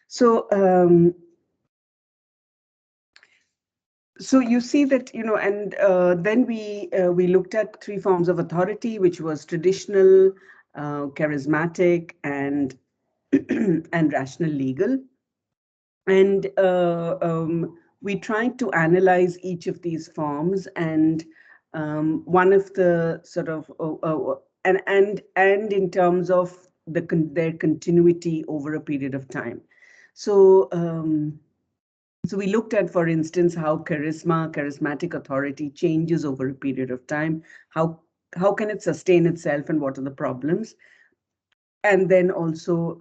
So so you see that, and then we looked at three forms of authority, which was traditional, charismatic, and and rational legal. And we tried to analyze each of these forms, and one of the sort of and in terms of their continuity over a period of time. So so we looked at, for instance, how charismatic authority changes over a period of time. How can it sustain itself, and what are the problems? And then also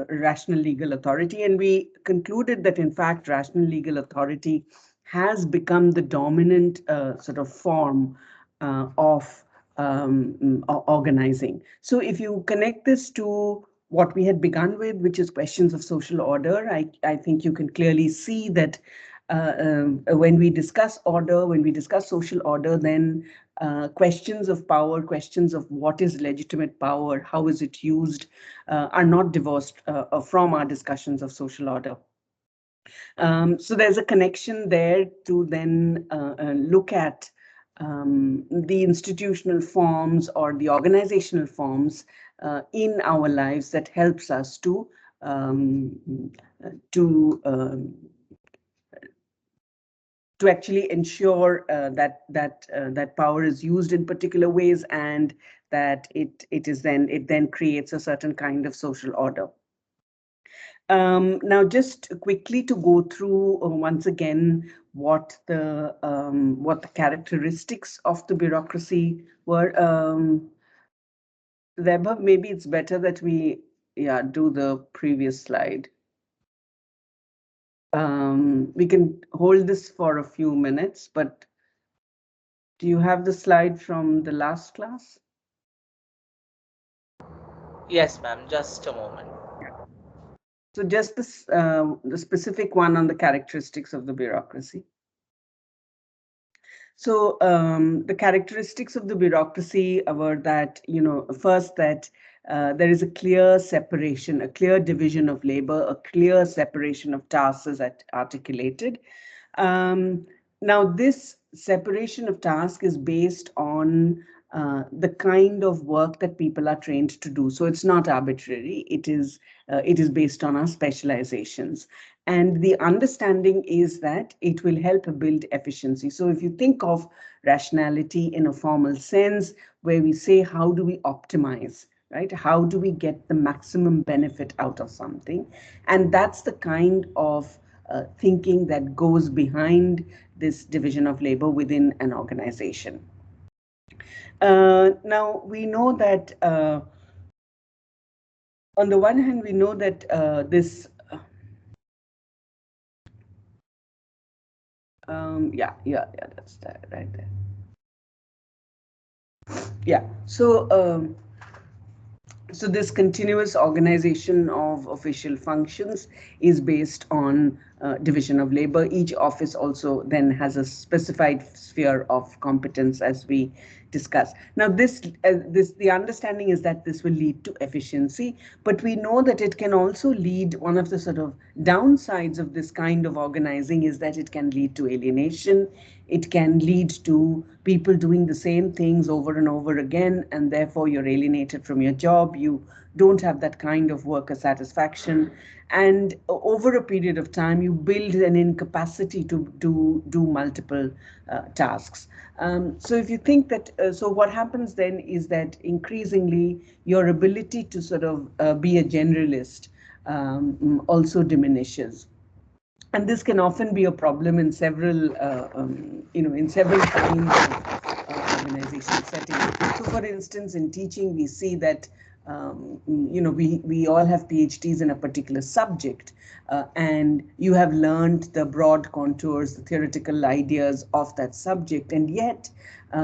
rational legal authority. And we concluded that, in fact, rational legal authority has become the dominant sort of form of organizing. So if you connect this to what we had begun with, which is questions of social order, I think you can clearly see that when we discuss order, when we discuss social order, then questions of power, questions of what is legitimate power, how is it used, are not divorced from our discussions of social order. So there's a connection there to then look at the institutional forms or the organizational forms in our lives that helps us to actually ensure that power is used in particular ways, and that it then creates a certain kind of social order. Now, just quickly to go through once again what the characteristics of the bureaucracy were. Vaibhav, maybe it's better that we do the previous slide. We can hold this for a few minutes, but do you have the slide from the last class? Yes, ma'am. Just a moment. So just this, the specific one on the characteristics of the bureaucracy. So the characteristics of the bureaucracy were that, first that there is a clear separation, a clear division of labor, a clear separation of tasks as articulated. Now, this separation of task is based on the kind of work that people are trained to do. So it's not arbitrary. It is based on our specializations. And the understanding is that it will help build efficiency. So if you think of rationality in a formal sense, where we say, how do we optimize, right? How do we get the maximum benefit out of something? And that's the kind of thinking that goes behind this division of labor within an organization. Now, we know that on the one hand, we know that this that's that right there. Yeah, so so this continuous organization of official functions is based on division of labor. Each office also then has a specified sphere of competence, as we discussed. Now, the understanding is that this will lead to efficiency, but we know that it can also lead, one of the sort of downsides of this kind of organizing is that it can lead to alienation. It can lead to people doing the same things over and over again, and therefore you're alienated from your job. You don't have that kind of worker satisfaction. And over a period of time, you build an incapacity to do multiple tasks. So if you think that, so what happens then is that increasingly your ability to sort of be a generalist also diminishes. And this can often be a problem in several, in several kinds of organizational settings. So, for instance, in teaching, we see that we all have PhDs in a particular subject, and you have learned the broad contours, the theoretical ideas of that subject, and yet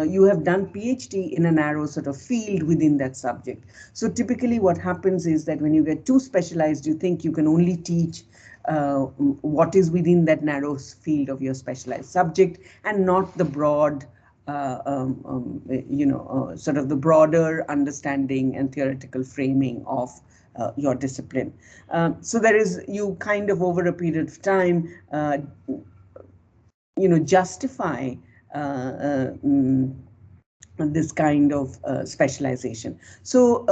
you have done PhD in a narrow sort of field within that subject. So typically what happens is that when you get too specialized, you think you can only teach what is within that narrow field of your specialized subject, and not the broad, sort of the broader understanding and theoretical framing of your discipline. So there is, you kind of over a period of time, justify this kind of specialization. So,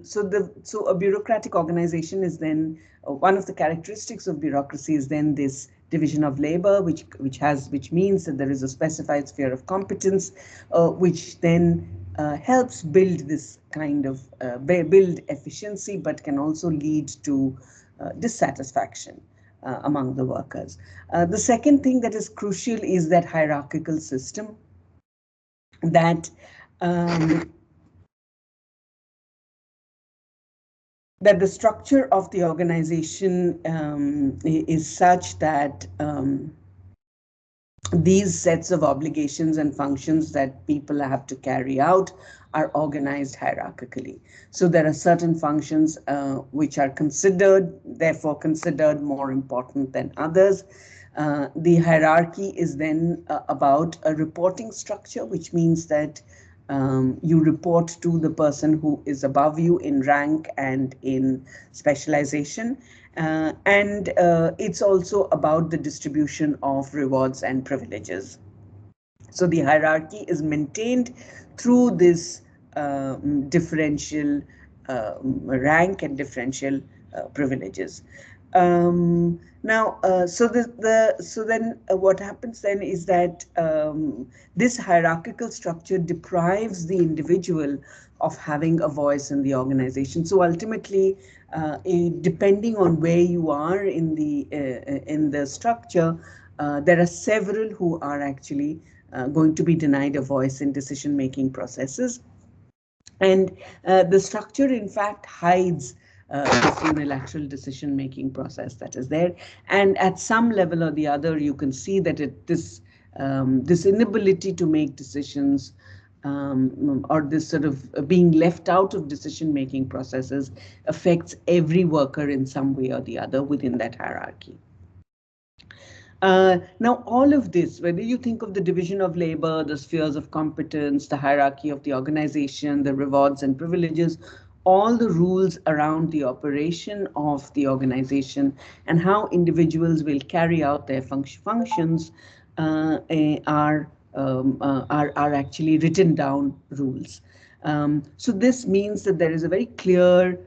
so a bureaucratic organization is then one of the characteristics of bureaucracy is then this division of labor, which means that there is a specified sphere of competence, which then helps build this kind of build efficiency, but can also lead to dissatisfaction among the workers. The second thing that is crucial is that hierarchical system that that the structure of the organization is such that these sets of obligations and functions that people have to carry out are organized hierarchically. So there are certain functions which are therefore considered more important than others. The hierarchy is then about a reporting structure, which means that you report to the person who is above you in rank and in specialization. And it's also about the distribution of rewards and privileges. So the hierarchy is maintained through this differential rank and differential privileges. Now, so then what happens then is that this hierarchical structure deprives the individual of having a voice in the organization. So ultimately, depending on where you are in the structure, there are several who are actually going to be denied a voice in decision-making processes. And the structure, in fact, hides this unilateral decision-making process that is there. And at some level or the other, you can see that this inability to make decisions or this sort of being left out of decision-making processes affects every worker in some way or the other within that hierarchy. Now, all of this, whether you think of the division of labor, the spheres of competence, the hierarchy of the organization, the rewards and privileges, all the rules around the operation of the organization and how individuals will carry out their functions are actually written down rules. So this means that there is a very clear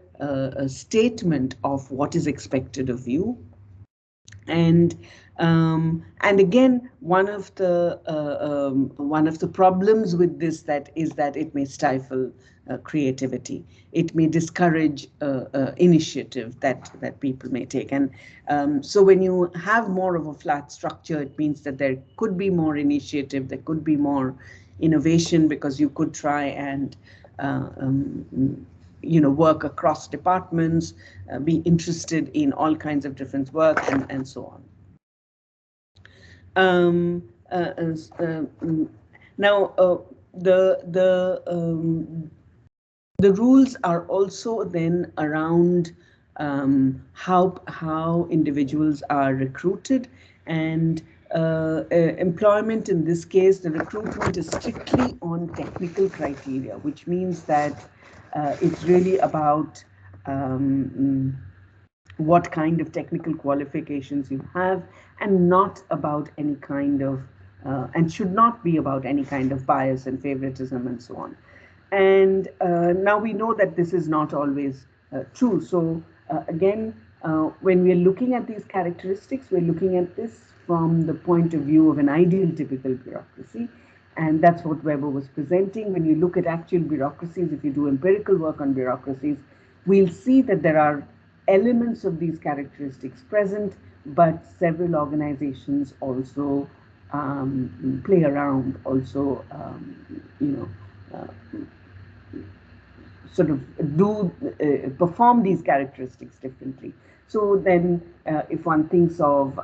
statement of what is expected of you. And again, one of the problems with this is that it may stifle creativity. It may discourage initiative that people may take. And so when you have more of a flat structure, it means that there could be more initiative, there could be more innovation, because you could try and work across departments, be interested in all kinds of different work, and so on. Now, the rules are also then around how individuals are recruited, and employment in this case, the recruitment is strictly on technical criteria, which means that it's really about what kind of technical qualifications you have, and not about any kind of, and should not be about any kind of bias and favoritism and so on. And now we know that this is not always true. So again, when we're looking at these characteristics, we're looking at this from the point of view of an ideal typical bureaucracy. And that's what Weber was presenting. When you look at actual bureaucracies, if you do empirical work on bureaucracies, we'll see that there are elements of these characteristics present, but several organizations also play around, also, sort of perform these characteristics differently. So then if one thinks of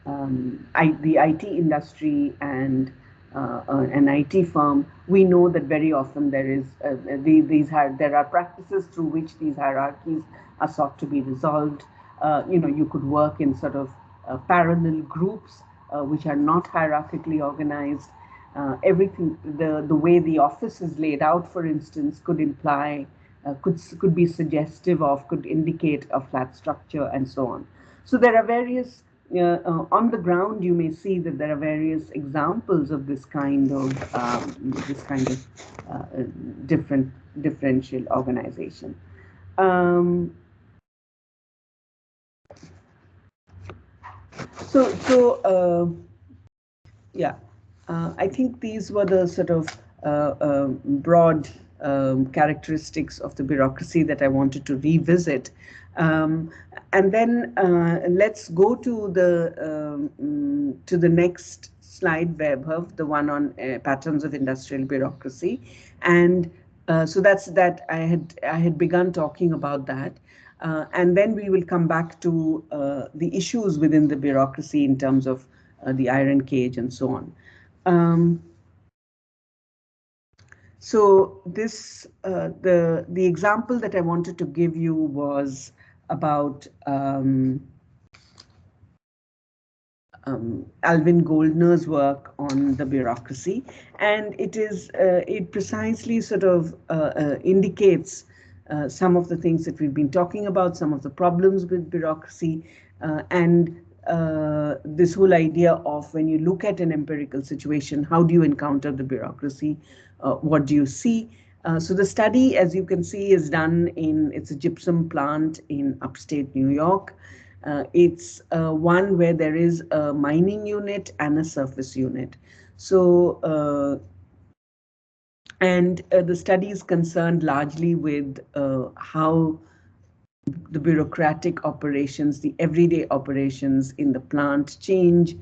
the IT industry and an IT firm, we know that very often there is there are practices through which these hierarchies are sought to be resolved. You could work in sort of parallel groups which are not hierarchically organized. Everything, the way the office is laid out, for instance, could imply could be suggestive of, could indicate a flat structure, and so on. So there are various on the ground. You may see that there are various examples of this kind of different differential organization. Um, yeah, I think these were the sort of broad characteristics of the bureaucracy that I wanted to revisit. And then let's go to the next slide, Vaibhav, the one on patterns of industrial bureaucracy. And so that's that. I had begun talking about that. And then we will come back to the issues within the bureaucracy in terms of the iron cage and so on. So this the example that I wanted to give you was about Alvin Goldner's work on the bureaucracy, and it precisely sort of indicates some of the things that we've been talking about, some of the problems with bureaucracy, and this whole idea of when you look at an empirical situation, how do you encounter the bureaucracy? What do you see? So the study, as you can see, is done it's a gypsum plant in upstate New York. It's one where there is a mining unit and a surface unit. So, the study is concerned largely with how the bureaucratic operations, the everyday operations in the plant change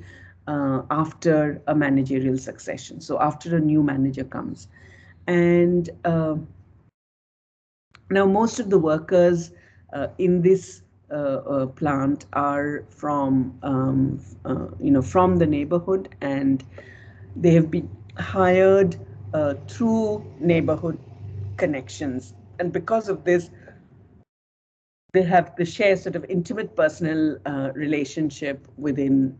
after a managerial succession. So after a new manager comes. And now most of the workers in this plant are from from the neighborhood, and they have been hired through neighborhood connections, and because of this they share sort of intimate personal relationship within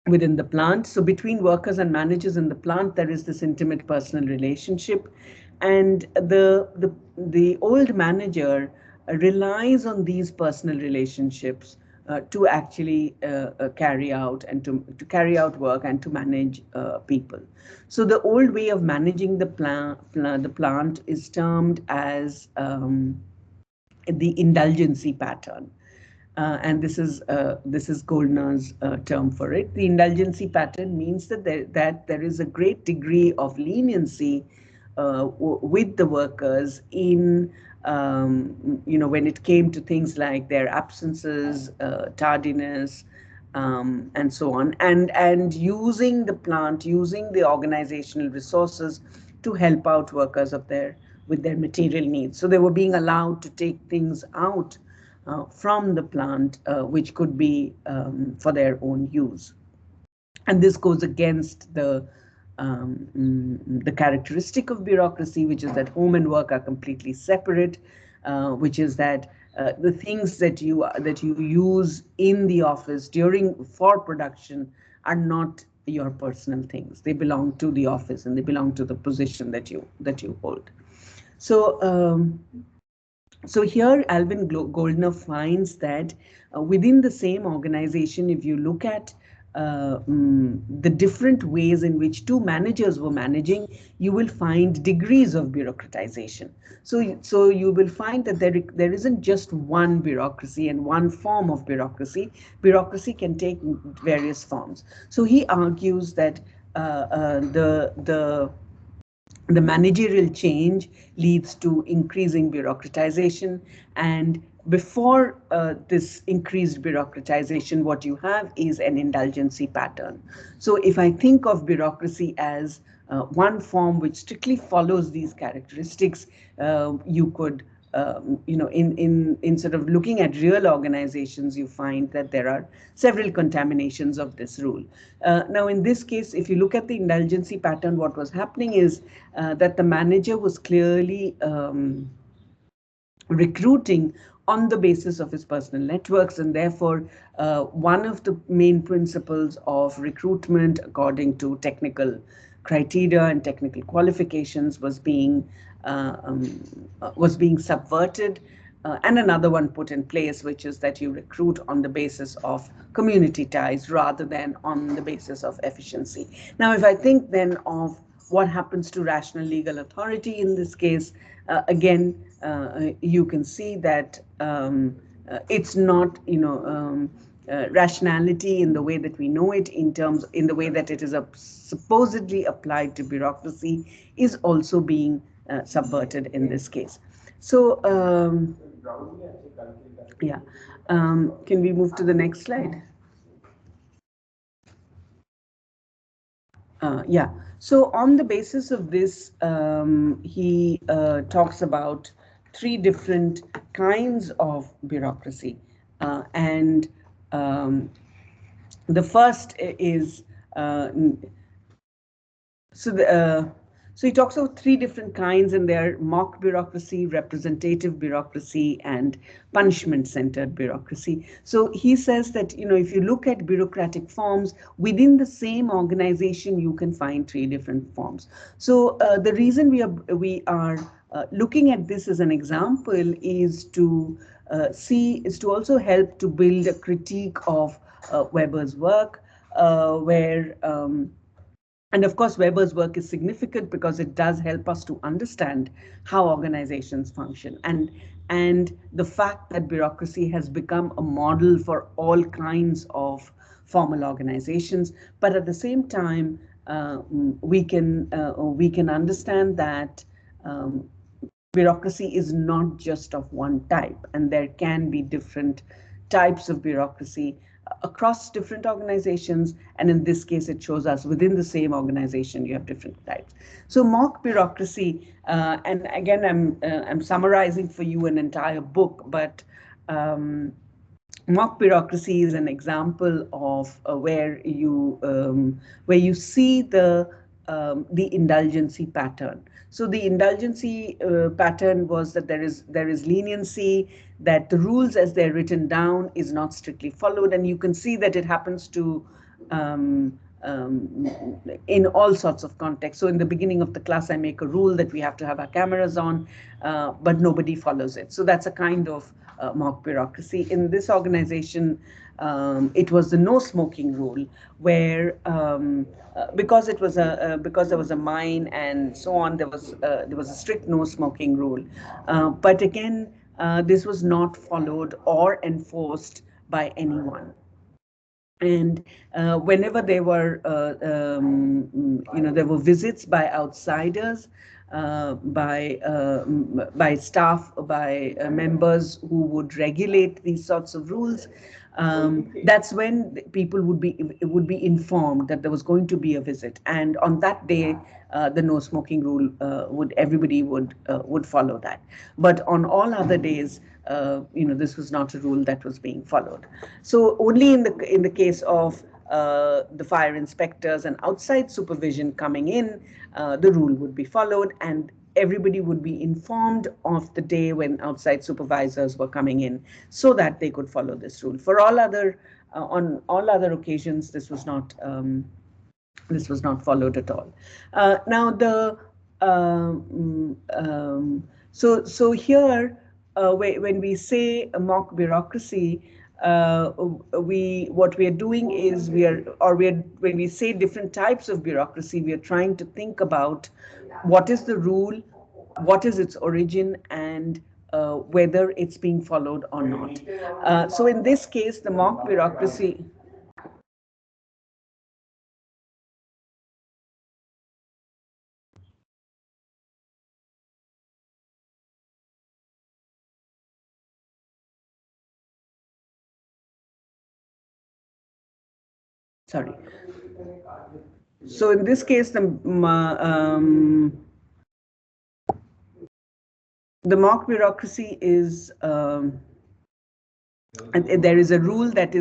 the plant. So between workers and managers in the plant, there is this intimate personal relationship, and the old manager relies on these personal relationships to actually carry out work and to manage people. So the old way of managing the plant is termed as the indulgency pattern. And this is Goldner's term for it. The indulgency pattern means that there is a great degree of leniency with the workers in when it came to things like their absences, tardiness, and so on, and using the plant, using the organizational resources to help out workers with their material needs. So they were being allowed to take things out from the plant, which could be for their own use. And this goes against the characteristic of bureaucracy, which is that home and work are completely separate, which is that the things that you use in the office for production are not your personal things. They belong to the office and they belong to the position that you hold. So so here Alvin Goldner finds that within the same organization, if you look at the different ways in which two managers were managing, you will find degrees of bureaucratization. So you will find that there isn't just one bureaucracy and one form of bureaucracy. Bureaucracy can take various forms. So he argues that the managerial change leads to increasing bureaucratization, and before this increased bureaucratization, what you have is an indulgency pattern. So if I think of bureaucracy as one form which strictly follows these characteristics, you could in sort of looking at real organizations, you find that there are several contaminations of this rule. Now, in this case, if you look at the indulgency pattern, what was happening is that the manager was clearly recruiting on the basis of his personal networks, and therefore one of the main principles of recruitment, according to technical criteria and technical qualifications was being subverted, and another one put in place, which is that you recruit on the basis of community ties rather than on the basis of efficiency. Now, if I think then of what happens to rational legal authority in this case, again, you can see that it's not, rationality in the way that we know it, in the way that it is supposedly applied to bureaucracy, is also being subverted in this case. So, yeah, can we move to the next slide? Yeah, so on the basis of this, he talks about 3 different kinds of bureaucracy. And the first is, so he talks about 3 different kinds, and they're mock bureaucracy, representative bureaucracy, and punishment-centered bureaucracy. So he says that, if you look at bureaucratic forms within the same organization, you can find 3 different forms. So the reason we are looking at this as an example is to also help to build a critique of Weber's work, where and of course, Weber's work is significant because it does help us to understand how organizations function, and the fact that bureaucracy has become a model for all kinds of formal organizations. But at the same time, we can understand that bureaucracy is not just of one type, and there can be different types of bureaucracy across different organizations, and in this case it shows us within the same organization you have different types. So mock bureaucracy, and again I'm summarizing for you an entire book, but mock bureaucracy is an example of where you see the indulgency pattern. So the indulgency pattern was that there is leniency, that the rules as they're written down is not strictly followed, and you can see that it happens to in all sorts of contexts. So in the beginning of the class, I make a rule that we have to have our cameras on, but nobody follows it. So that's a kind of mock bureaucracy. In this organization, it was the no smoking rule, where because there was a mine and so on, there was a strict no smoking rule. But again, this was not followed or enforced by anyone. And whenever there were there were visits by outsiders, by staff, by members who would regulate these sorts of rules, that's when people would be informed that there was going to be a visit, and on that day the no smoking rule everybody would follow that. But on all other days, this was not a rule that was being followed. So only in the case of the fire inspectors and outside supervision coming in, the rule would be followed, and everybody would be informed of the day when outside supervisors were coming in, so that they could follow this rule. For all other on all other occasions, this was not followed at all. Now so here, when we say a mock bureaucracy, what we are doing is when we say different types of bureaucracy, we are trying to think about what is the rule, what is its origin, and whether it's being followed or not. So in this case, the mock bureaucracy. Sorry. So in this case, the mock bureaucracy is, there is a rule that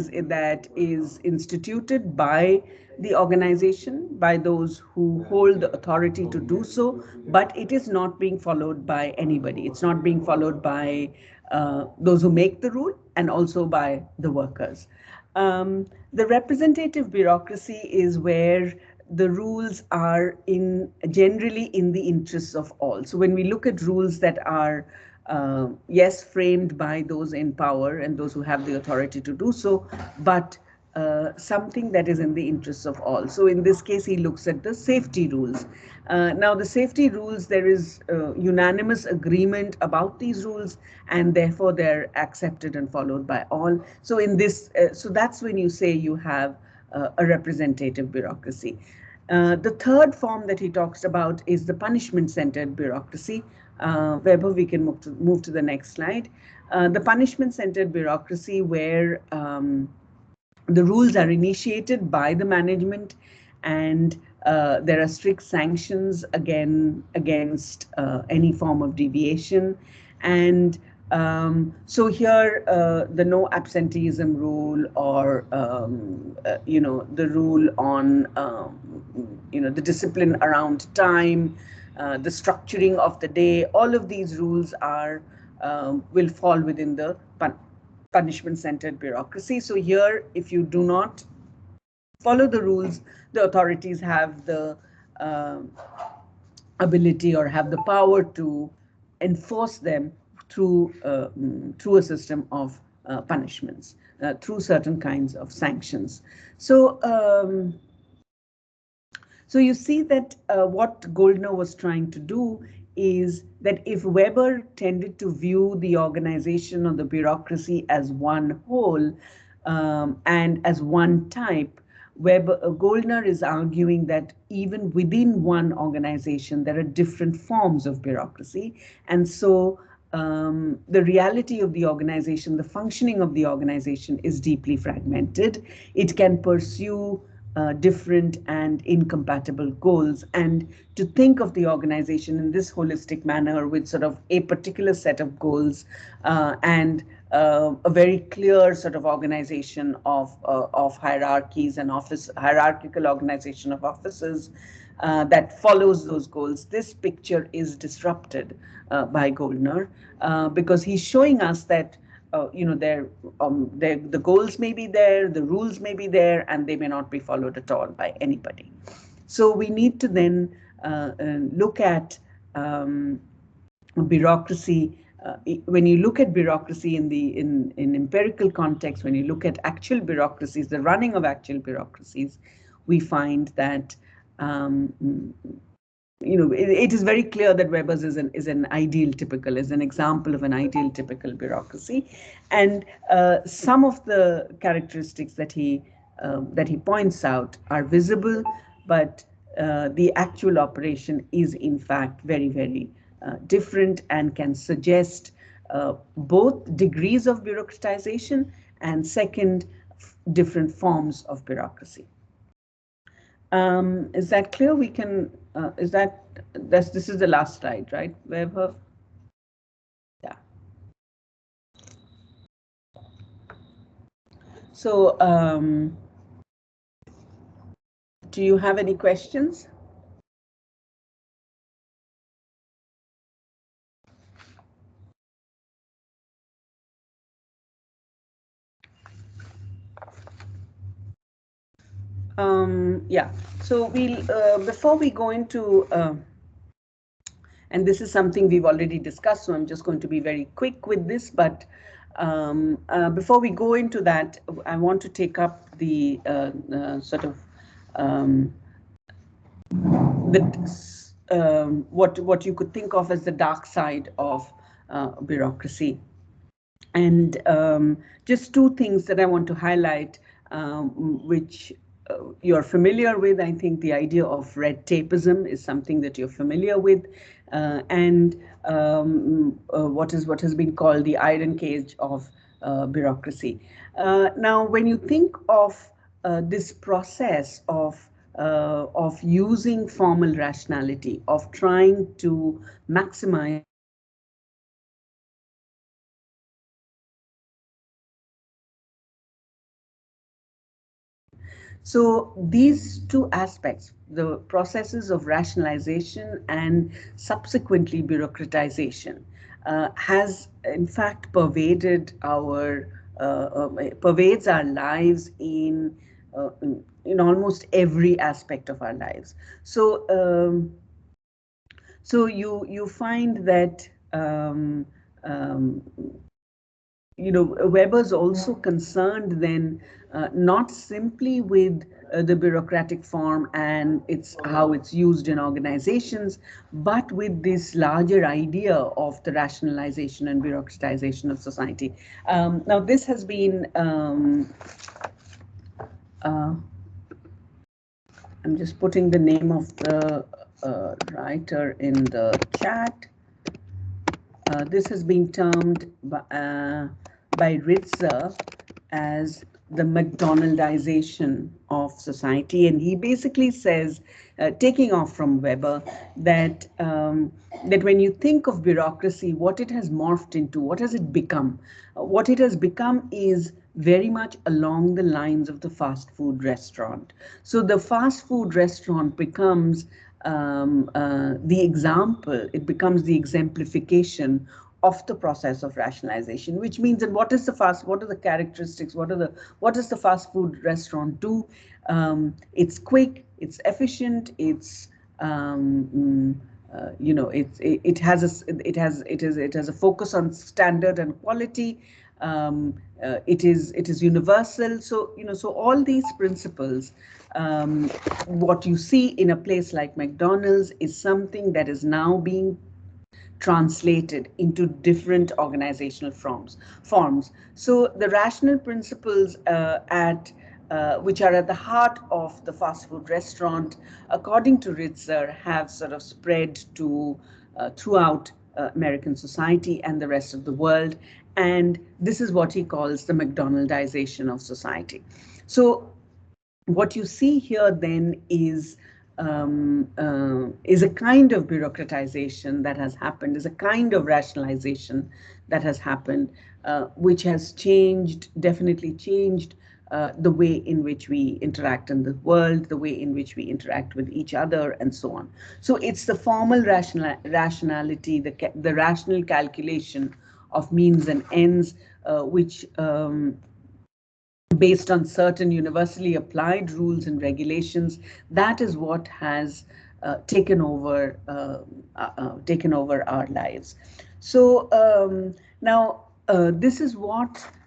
is instituted by the organization, by those who hold the authority to do so, but it is not being followed by anybody. It's not being followed by those who make the rule, and also by the workers. The representative bureaucracy is where the rules are generally in the interests of all. So when we look at rules that are, yes, framed by those in power and those who have the authority to do so, but something that is in the interests of all. So in this case, he looks at the safety rules. Now, the safety rules, there is unanimous agreement about these rules, and therefore they're accepted and followed by all. So in this, so that's when you say you have a representative bureaucracy. The third form that he talks about is the punishment-centered bureaucracy. Weber, we can move to the next slide. The punishment-centered bureaucracy, where the rules are initiated by the management, and there are strict sanctions against any form of deviation. And so here, the no absenteeism rule, or the rule on the discipline around time, the structuring of the day, all of these rules are will fall within the punishment-centered bureaucracy. So here, if you do not follow the rules, the authorities have the ability or have the power to enforce them through a system of punishments, through certain kinds of sanctions. So so you see that what Goldner was trying to do is that if Weber tended to view the organization or the bureaucracy as one whole and as one type, Goldner is arguing that even within one organization, there are different forms of bureaucracy. And so the reality of the organization, the functioning of the organization is deeply fragmented. It can pursue different and incompatible goals, and to think of the organization in this holistic manner with sort of a particular set of goals and a very clear sort of organization of hierarchies and hierarchical organization of offices that follows those goals. This picture is disrupted by Goldner because he's showing us that the goals may be there, the rules may be there, and they may not be followed at all by anybody. So we need to then look at bureaucracy. When you look at bureaucracy in empirical context, when you look at actual bureaucracies, the running of actual bureaucracies, we find that it is very clear that Weber's is an ideal typical, is an example of an ideal typical bureaucracy, and some of the characteristics that he points out are visible, but the actual operation is in fact very, very different and can suggest both degrees of bureaucratization and second, different forms of bureaucracy. Is that clear? We can, this is the last slide, right, Weber? Yeah. So, do you have any questions? Yeah, so we'll, before we go into, and this is something we've already discussed, so I'm just going to be very quick with this, but before we go into that, I want to take up the sort of what you could think of as the dark side of bureaucracy. And just two things that I want to highlight, which you're familiar with. I think the idea of red tapeism is something that you're familiar with, and what has been called the iron cage of bureaucracy. Now, when you think of this process of using formal rationality, of trying to maximize So these two aspects, the processes of rationalization and subsequently bureaucratization, has in fact pervaded pervades our lives in in almost every aspect of our lives. So so you find that Weber's also concerned then not simply with the bureaucratic form and how it's used in organizations, but with this larger idea of the rationalization and bureaucratization of society. Now, this has been I'm just putting the name of the writer in the chat. This has been termed by Ritzer as the McDonaldization of society, and he basically says, taking off from Weber, that that when you think of bureaucracy, what it has morphed into, what has it become? What it has become is very much along the lines of the fast food restaurant. So the fast food restaurant becomes the example, it becomes the exemplification of the process of rationalization, which means that what are the characteristics, what does the fast food restaurant do? It's quick, it's efficient, it's it has a focus on standard and quality. It is universal. So so all these principles, what you see in a place like McDonald's is something that is now being translated into different organizational forms. So the rational principles which are at the heart of the fast food restaurant, according to Ritzer, have sort of spread to throughout American society and the rest of the world. And this is what he calls the McDonaldization of society. So what you see here then is a kind of bureaucratization that has happened, is a kind of rationalization that has happened, which has definitely changed the way in which we interact in the world, the way in which we interact with each other, and so on. So it's the formal rationality, the rational calculation of means and ends, which based on certain universally applied rules and regulations, that is what has taken over our lives. So now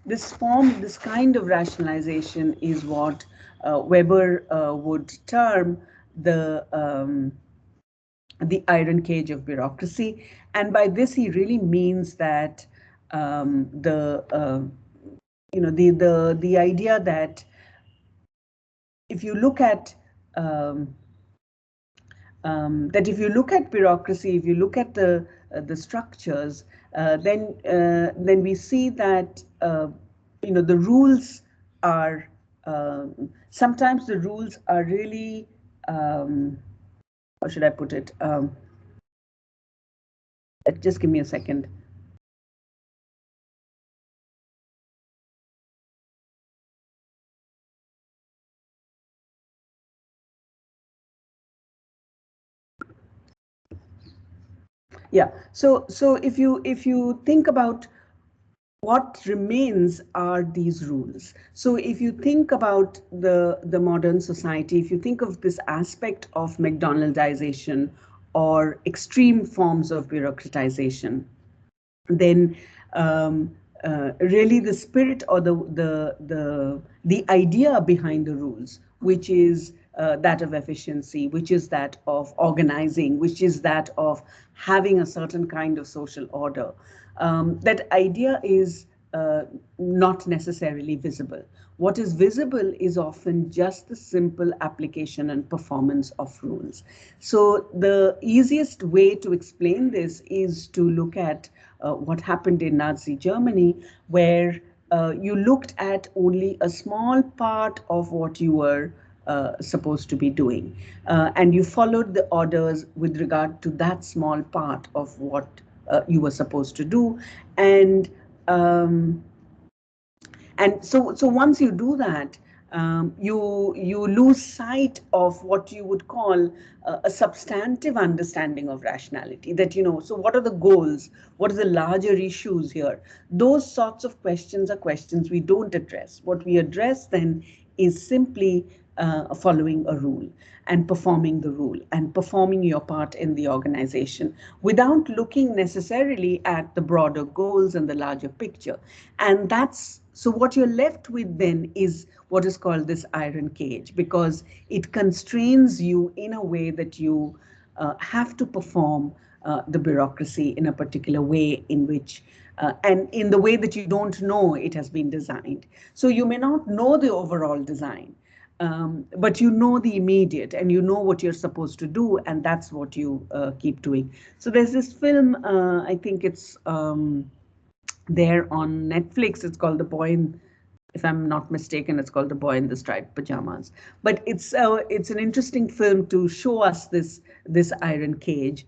this kind of rationalization is what Weber would term the iron cage of bureaucracy, and by this he really means that the idea that if you look at bureaucracy, if you look at the structures, then we see that the rules are sometimes the rules are really how should I put it? Just give me a second. Yeah. So if you think about what remains are these rules. So if you think about the modern society, if you think of this aspect of McDonaldization or extreme forms of bureaucratization, then really the spirit or the idea behind the rules, which is that of efficiency, which is that of organizing, which is that of having a certain kind of social order, that idea is not necessarily visible. What is visible is often just the simple application and performance of rules. So the easiest way to explain this is to look at what happened in Nazi Germany, where you looked at only a small part of what you were supposed to be doing, and you followed the orders with regard to that small part of what you were supposed to do, and so once you do that, you lose sight of what you would call a substantive understanding of rationality. That so what are the goals? What are the larger issues here? Those sorts of questions are questions we don't address. What we address then is simply following a rule and performing the rule and performing your part in the organization without looking necessarily at the broader goals and the larger picture. And that's so what you're left with then is what is called this iron cage, because it constrains you in a way that you have to perform the bureaucracy in a particular way in which and in the way that you don't know it has been designed. So you may not know the overall design, but you know the immediate and you know what you're supposed to do, and that's what you keep doing. So there's this film, I think it's there on Netflix. It's called The Boy in, if I'm not mistaken, it's called The Boy in the Striped Pajamas. But it's an interesting film to show us this iron cage,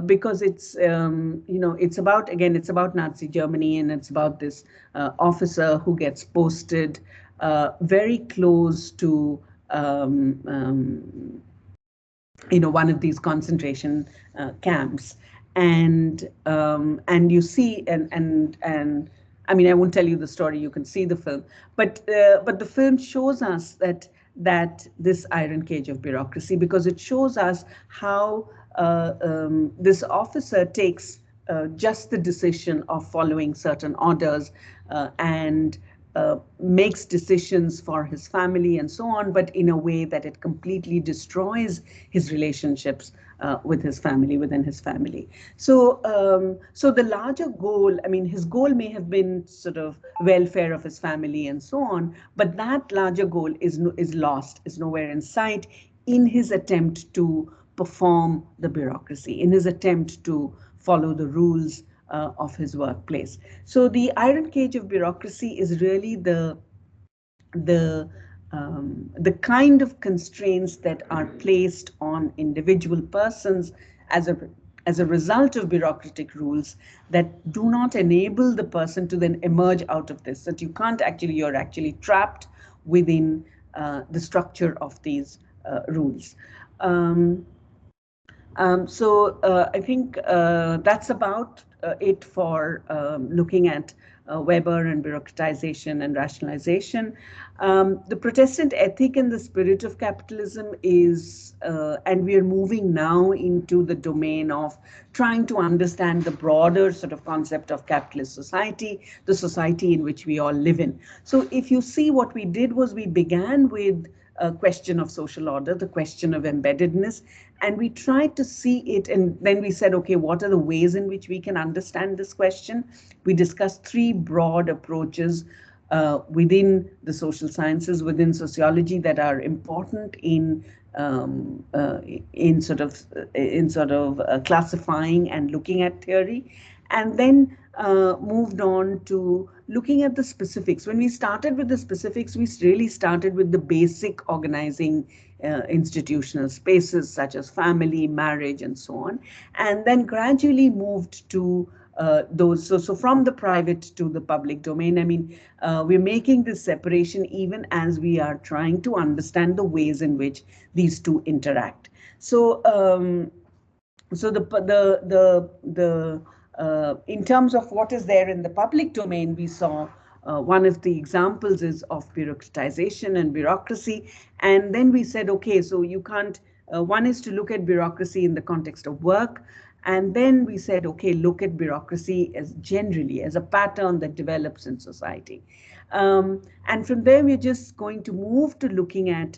because it's it's about, again, it's about Nazi Germany, and it's about this officer who gets posted very close to one of these concentration camps, and you see, and I mean, I won't tell you the story. You can see the film, but the film shows us that this iron cage of bureaucracy, because it shows us how this officer takes just the decision of following certain orders and makes decisions for his family and so on, but in a way that it completely destroys his relationships with his family, within his family. So, so the larger goal, I mean, his goal may have been sort of welfare of his family and so on, but that larger goal is lost, is nowhere in sight in his attempt to perform the bureaucracy, in his attempt to follow the rules of his workplace. So the iron cage of bureaucracy is really the kind of constraints that are placed on individual persons as a result of bureaucratic rules that do not enable the person to then emerge out of this. That you can't actually, you're actually trapped within the structure of these rules. I think that's about it for looking at Weber and bureaucratization and rationalization. The Protestant ethic and the spirit of capitalism is, and we are moving now into the domain of trying to understand the broader sort of concept of capitalist society, the society in which we all live in. So if you see, what we did was we began with a question of social order, the question of embeddedness, and we tried to see it, and then we said, okay, what are the ways in which we can understand this question? We discussed three broad approaches within the social sciences, within sociology, that are important in sort of classifying and looking at theory, and then moved on to looking at the specifics. When we started with the specifics, we really started with the basic organizing institutional spaces such as family, marriage, and so on, and then gradually moved to those. So from the private to the public domain. I mean, we're making this separation even as we are trying to understand the ways in which these two interact. So, so in terms of what is there in the public domain, we saw one of the examples is of bureaucratization and bureaucracy. And then we said, okay, so you can't, one is to look at bureaucracy in the context of work. And then we said, okay, look at bureaucracy as generally as a pattern that develops in society. And from there, we're just going to move to looking at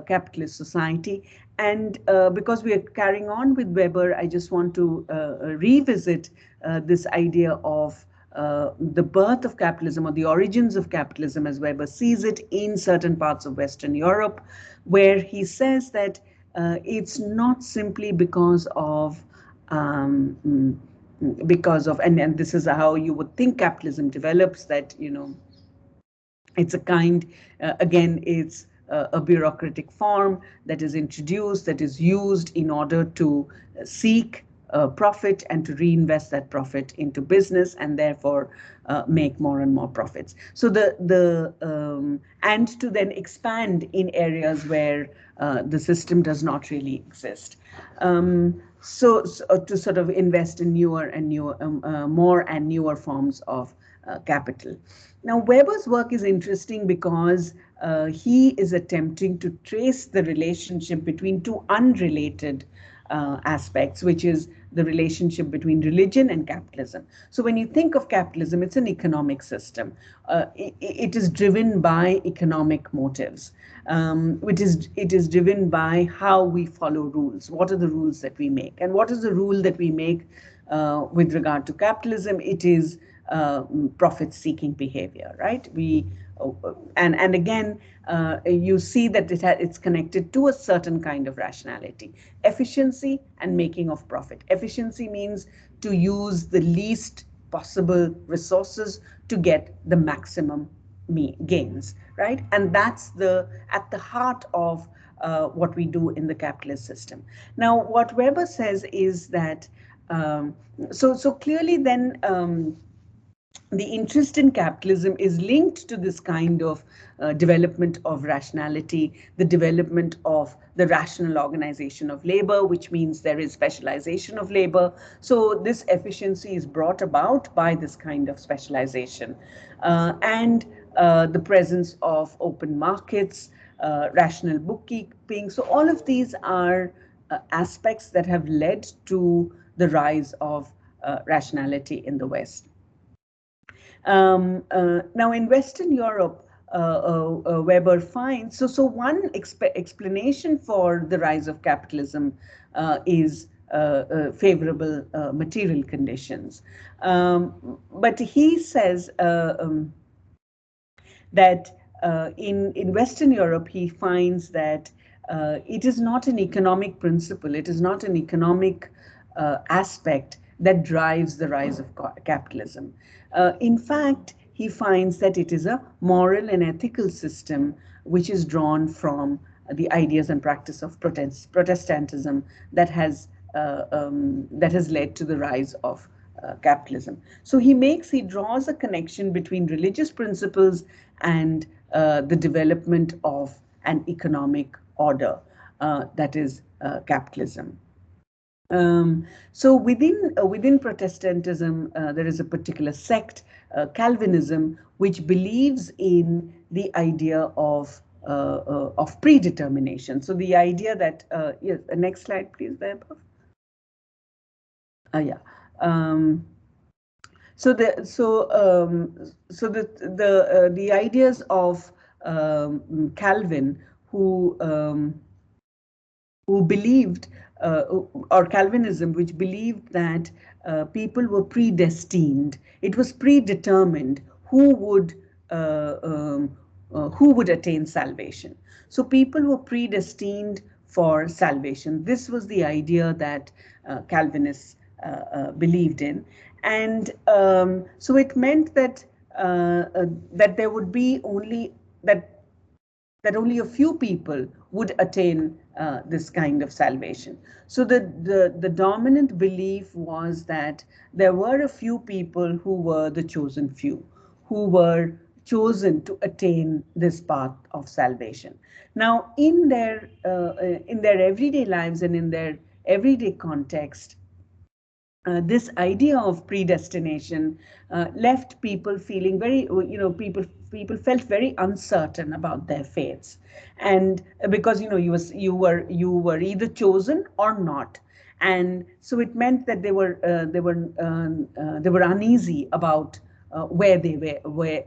capitalist society. And because we are carrying on with Weber, I just want to revisit this idea of the birth of capitalism, or the origins of capitalism as Weber sees it in certain parts of Western Europe, where he says that it's not simply because of and this is how you would think capitalism develops, that, you know, it's a kind, again, it's a bureaucratic form that is introduced, that is used in order to seek profit and to reinvest that profit into business, and therefore make more and more profits. So and to then expand in areas where the system does not really exist. So to sort of invest in newer and newer, more and newer forms of capital. Now, Weber's work is interesting because he is attempting to trace the relationship between two unrelated aspects, which is the relationship between religion and capitalism. So when you think of capitalism, it's an economic system. It is driven by economic motives. It is driven by how we follow rules. What are the rules that we make? And what is the rule that we make with regard to capitalism? It is profit-seeking behavior, right? And again, you see that it's connected to a certain kind of rationality, efficiency and making of profit. Efficiency means to use the least possible resources to get the maximum gains, right? And that's at the heart of what we do in the capitalist system. Now, what Weber says is that so clearly then. The interest in capitalism is linked to this kind of development of rationality, the development of the rational organization of labor, which means there is specialization of labor. So this efficiency is brought about by this kind of specialization. And the presence of open markets, rational bookkeeping. So all of these are aspects that have led to the rise of rationality in the West. Now, in Western Europe, Weber finds, so one explanation for the rise of capitalism is favorable material conditions. But he says that in Western Europe, he finds that it is not an economic principle, it is not an economic aspect that drives the rise of capitalism. In fact, he finds that it is a moral and ethical system which is drawn from the ideas and practice of Protestantism that has led to the rise of capitalism. So he draws a connection between religious principles and the development of an economic order that is capitalism. So within Protestantism, there is a particular sect, Calvinism, which believes in the idea of predetermination. So the idea that yes, next slide, please, Vaibhav. Yeah. So the ideas of Calvin, who believed, or Calvinism, which believed that people were predestined. It was predetermined who would attain salvation. So people were predestined for salvation. This was the idea that Calvinists believed in, and so it meant that that there would be only that only a few people would attain this kind of salvation. So the dominant belief was that there were a few people who were the chosen few, who were chosen to attain this path of salvation. Now, in their everyday lives and in their everyday context, this idea of predestination left people feeling very, people felt very uncertain about their fates, and because you were either chosen or not, and so it meant that they were uneasy about where they were,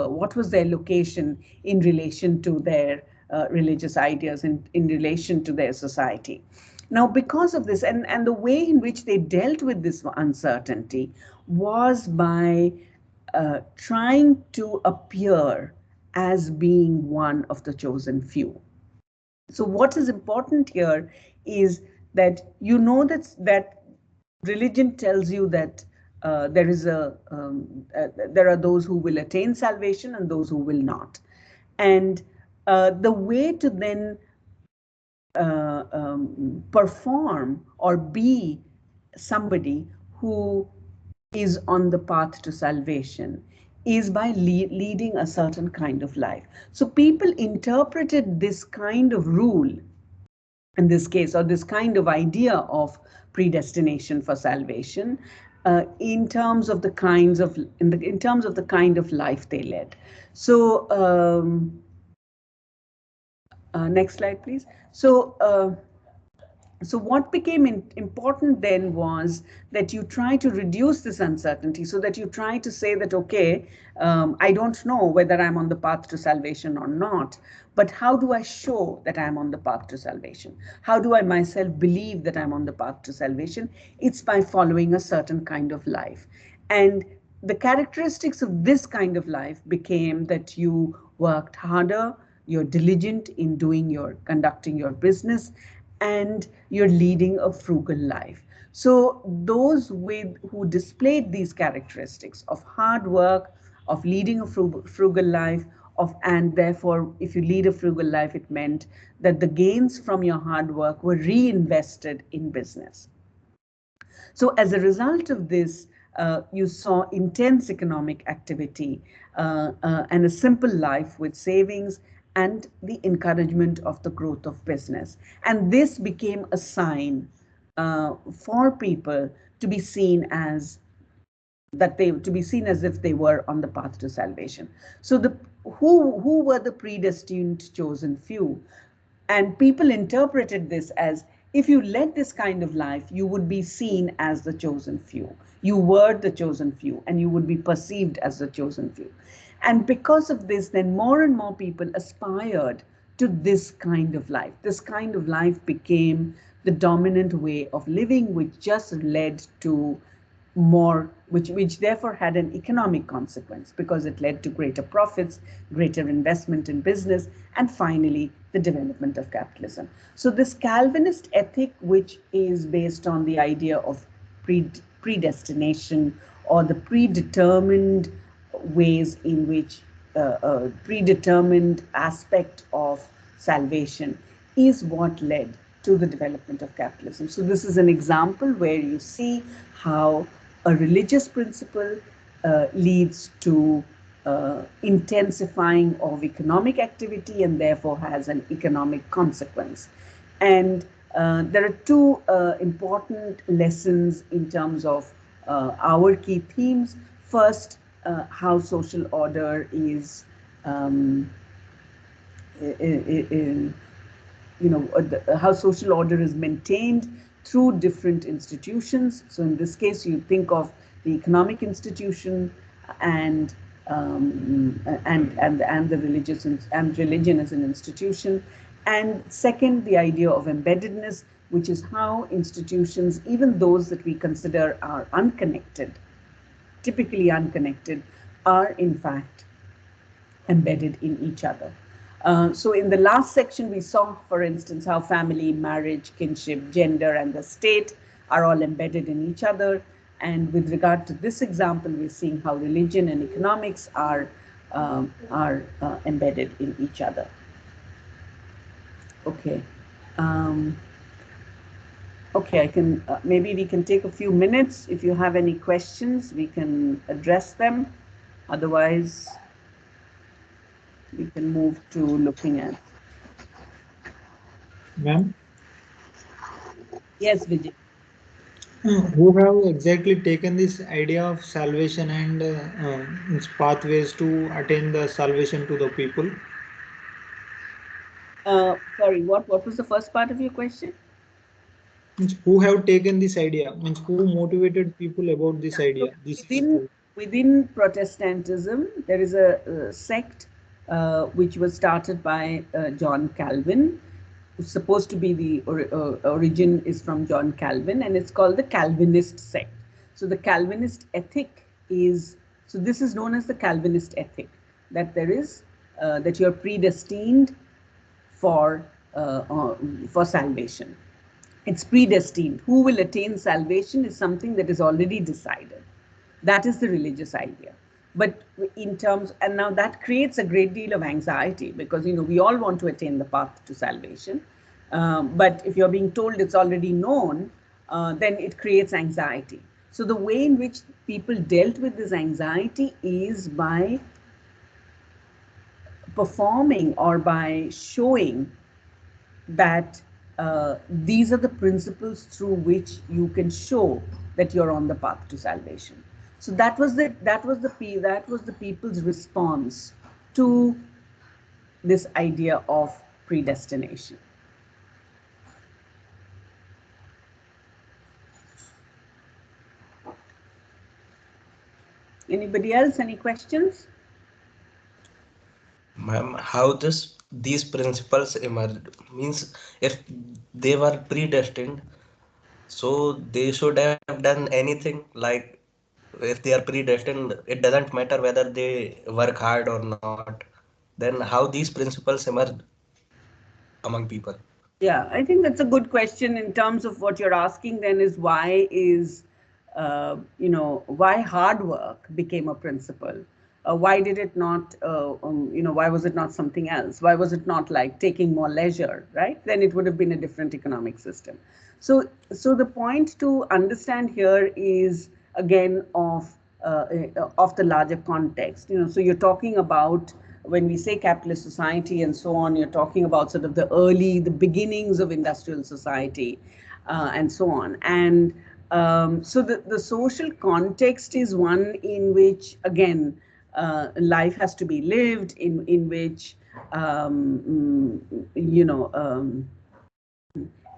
what was their location in relation to their religious ideas and in relation to their society. Now, because of this, and the way in which they dealt with this uncertainty was by trying to appear as being one of the chosen few. So what is important here is that that religion tells you that there are those who will attain salvation and those who will not. And the way to then perform or be somebody who is on the path to salvation is by leading a certain kind of life. So people interpreted this kind of rule in this case, or this kind of idea of predestination for salvation, in terms of the kinds of in terms of the kind of life they led. So next slide, please. So what became important then was that you try to reduce this uncertainty, so that you try to say that, okay, I don't know whether I'm on the path to salvation or not, but how do I show that I'm on the path to salvation? How do I myself believe that I'm on the path to salvation? It's by following a certain kind of life. And the characteristics of this kind of life became that you worked harder, you're diligent in conducting your business, and you're leading a frugal life. So those who displayed these characteristics of hard work, of leading a frugal life, and therefore, if you lead a frugal life, it meant that the gains from your hard work were reinvested in business. So as a result of this, you saw intense economic activity and a simple life with savings and the encouragement of the growth of business. And this became a sign for people to be seen as if they were on the path to salvation. So who were the predestined chosen few? And people interpreted this as, if you led this kind of life, you would be seen as the chosen few. You were the chosen few, and you would be perceived as the chosen few. And because of this, then more and more people aspired to this kind of life. This kind of life became the dominant way of living, which just led to more, which therefore had an economic consequence, because it led to greater profits, greater investment in business, and finally the development of capitalism. So this Calvinist ethic, which is based on the idea of predestination, or the predetermined ways in which predetermined aspect of salvation, is what led to the development of capitalism. So this is an example where you see how a religious principle leads to intensifying of economic activity, and therefore has an economic consequence. And there are two important lessons in terms of our key themes. First, how social order is how social order is maintained through different institutions. So in this case, you think of the economic institution and the religion as an institution. And second, the idea of embeddedness, which is how institutions, even those that we consider are unconnected, typically unconnected, are in fact embedded in each other. So in the last section, we saw, for instance, how family, marriage, kinship, gender, and the state are all embedded in each other. And with regard to this example, we're seeing how religion and economics are embedded in each other. Okay. Okay, I can, maybe we can take a few minutes. If you have any questions, we can address them. Otherwise, we can move to looking at. Ma'am? Yes, Vijay. Who have exactly taken this idea of salvation and its pathways to attain the salvation to the people? Sorry, what was the first part of your question? Who have taken this idea? Means who motivated people about this idea? Within Protestantism, there is a sect which was started by John Calvin. It's supposed to be the origin is from John Calvin, and it's called the Calvinist sect. So the Calvinist ethic is, so this is known as the Calvinist ethic, that there is that you're predestined for salvation. It's predestined. Who will attain salvation is something that is already decided. That is the religious idea. But in terms, and now that creates a great deal of anxiety, because we all want to attain the path to salvation. But if you're being told it's already known, then it creates anxiety. So the way in which people dealt with this anxiety is by performing or by showing that these are the principles through which you can show that you're on the path to salvation. So that was the people's response to this idea of predestination. Anybody else? Any questions? Ma'am, how these principles emerged means if they were predestined, so they should have done anything like if they are predestined, it doesn't matter whether they work hard or not. Then how these principles emerge among people? Yeah, I think that's a good question in terms of what you're asking then is why is, why hard work became a principle? Why did it not, why was it not something else? Why was it not like taking more leisure, right? Then it would have been a different economic system. So the point to understand here is, again, of the larger context. So you're talking about, when we say capitalist society and so on, you're talking about sort of the beginnings of industrial society and so on. And so the social context is one in which, again, life has to be lived, in which,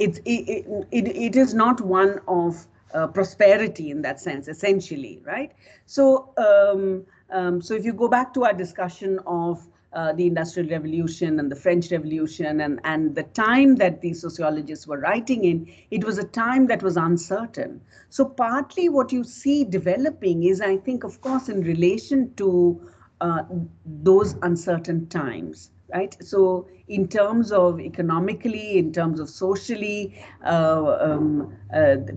it is not one of prosperity in that sense, essentially, right? So, so if you go back to our discussion of the Industrial Revolution and the French Revolution and the time that these sociologists were writing in, it was a time that was uncertain. So partly what you see developing is, I think, of course, in relation to those uncertain times. Right. So in terms of economically, in terms of socially,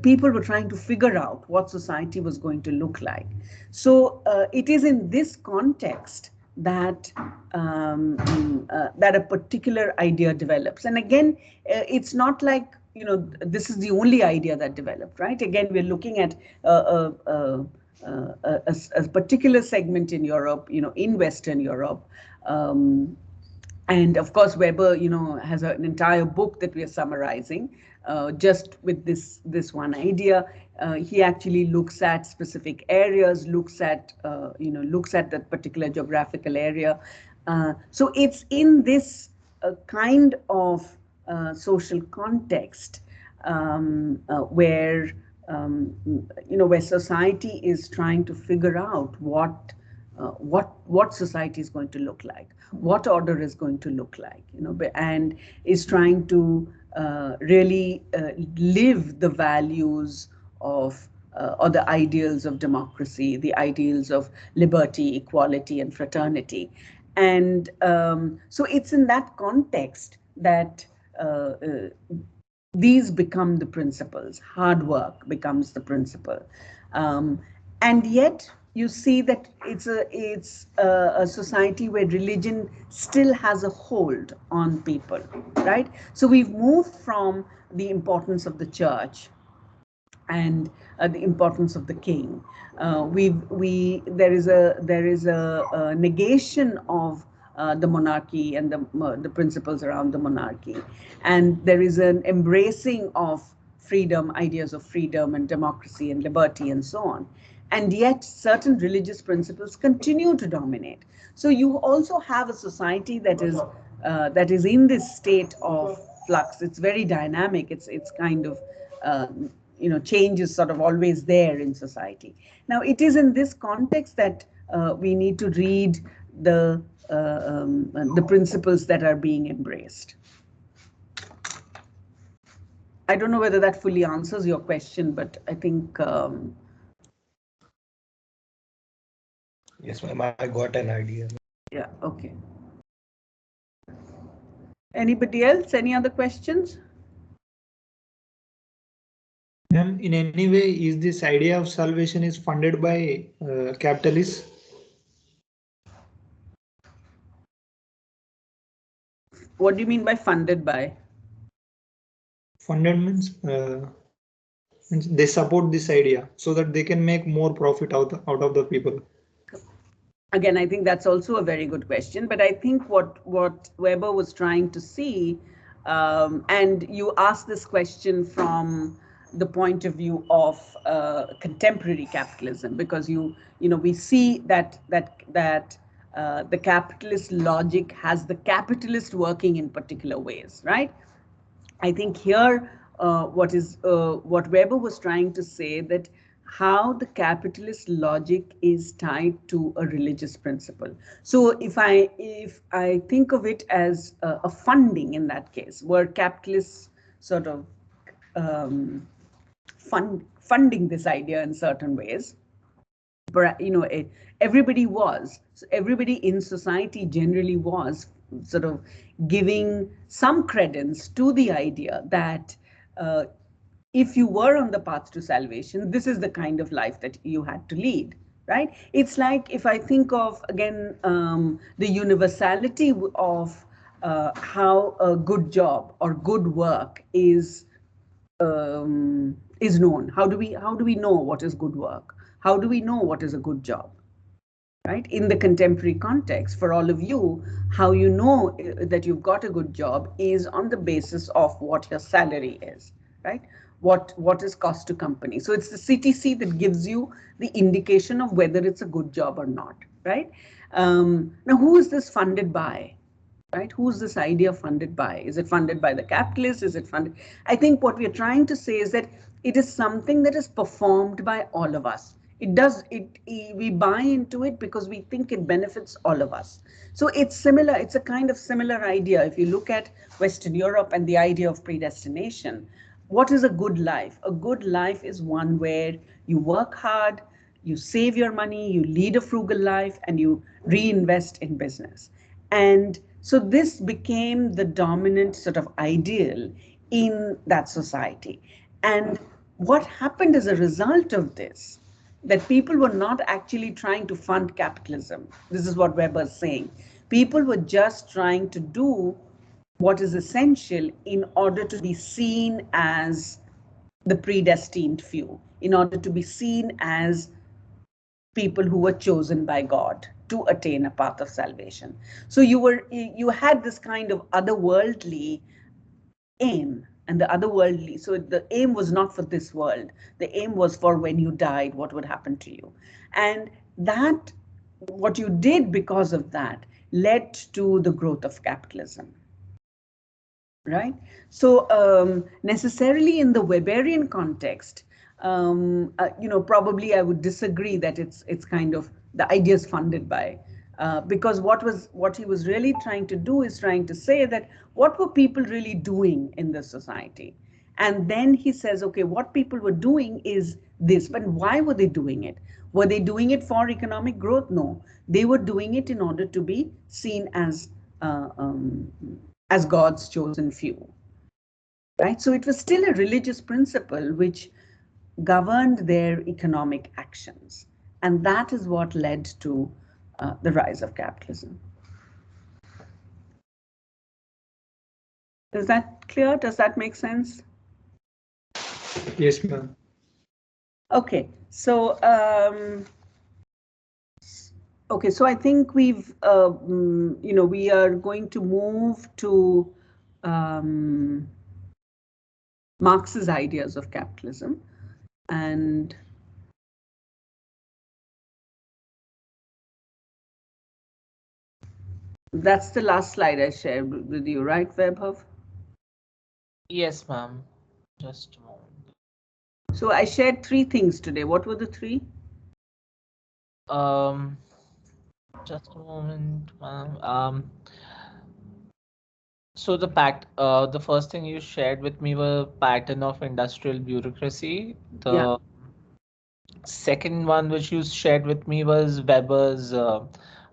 people were trying to figure out what society was going to look like. So it is in this context that that a particular idea develops. And again, it's not like, this is the only idea that developed, right? Again, we're looking at a particular segment in Europe, in Western Europe. And of course, Weber, has an entire book that we are summarizing just with this one idea. He actually looks at specific areas, looks at that particular geographical area. So it's in this kind of social context where where society is trying to figure out what society is going to look like, what order is going to look like, and is trying to really live the values of or the ideals of democracy, the ideals of liberty, equality, and fraternity. And so it's in that context that these become the principles. Hard work becomes the principle. And yet, you see that it's a society where religion still has a hold on people, right? So we've moved from the importance of the church and the importance of the king. There is a negation of the monarchy and the principles around the monarchy, and there is an embracing of freedom, ideas of freedom and democracy and liberty and so on. And yet certain religious principles continue to dominate. So you also have a society that is in this state of flux. It's very dynamic. It's kind of change is sort of always there in society. Now it is in this context that we need to read the principles that are being embraced. I don't know whether that fully answers your question, but I think. Yes, ma'am, I got an idea. Yeah, okay. Anybody else? Any other questions? Ma'am, in any way, is this idea of salvation is funded by capitalists? What do you mean by funded by? Funded means they support this idea so that they can make more profit out of the people. Again, I think that's also a very good question, but I think what Weber was trying to see, and you asked this question from the point of view of contemporary capitalism, because we see that the capitalist logic has the capitalist working in particular ways, right? I think here what Weber was trying to say, that how the capitalist logic is tied to a religious principle. So if I think of it as a funding in that case, where capitalists sort of funding this idea in certain ways, everybody was, so everybody in society generally was sort of giving some credence to the idea that if you were on the path to salvation, this is the kind of life that you had to lead, right? It's like, if I think of, again, the universality of how a good job or good work is known. How do we know what is good work? How do we know what is a good job? Right? In the contemporary context, for all of you, how you know that you've got a good job is on the basis of what your salary is, right? What is cost to company. So it's the CTC that gives you the indication of whether it's a good job or not, right? Now, who is this funded by? Right? Who's this idea funded by? Is it funded by the capitalists? Is it funded? I think what we are trying to say is that it is something that is performed by all of us. We buy into it because we think it benefits all of us. So it's similar, it's a kind of similar idea. If you look at Western Europe and the idea of predestination, what is a good life? A good life is one where you work hard, you save your money, you lead a frugal life, and you reinvest in business. And so this became the dominant sort of ideal in that society. And what happened as a result of this, that people were not actually trying to fund capitalism. This is what Weber is saying. People were just trying to do what is essential in order to be seen as the predestined few, in order to be seen as people who were chosen by God to attain a path of salvation. So you had this kind of otherworldly aim, and the otherworldly, so the aim was not for this world. The aim was for when you died, what would happen to you. And that, what you did because of that, led to the growth of capitalism. Right? So necessarily in the Weberian context, probably I would disagree that it's kind of the ideas funded by, because what he was really trying to do is trying to say that what were people really doing in the society? And then he says, okay, what people were doing is this, but why were they doing it? Were they doing it for economic growth? No, they were doing it in order to be seen as God's chosen few, right? So it was still a religious principle which governed their economic actions. And that is what led to the rise of capitalism. Is that clear? Does that make sense? Yes, ma'am. Okay, so so I think we've, we are going to move to Marx's ideas of capitalism, and that's the last slide I shared with you, right, Vaibhav? Yes, ma'am. Just a moment. So I shared 3 things today. What were the 3? Just a moment, ma'am. So the first thing you shared with me were pattern of industrial bureaucracy. The second one which you shared with me was Weber's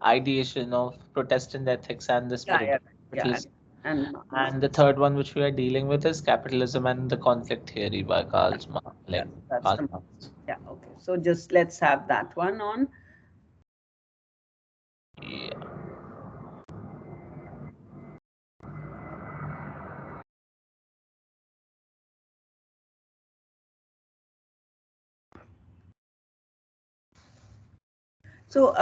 ideation of Protestant ethics and the spirit of capitalism. And the third one which we are dealing with is capitalism and the conflict theory by Karl Marx. Yeah, okay. So just let's have that one on. Yeah. So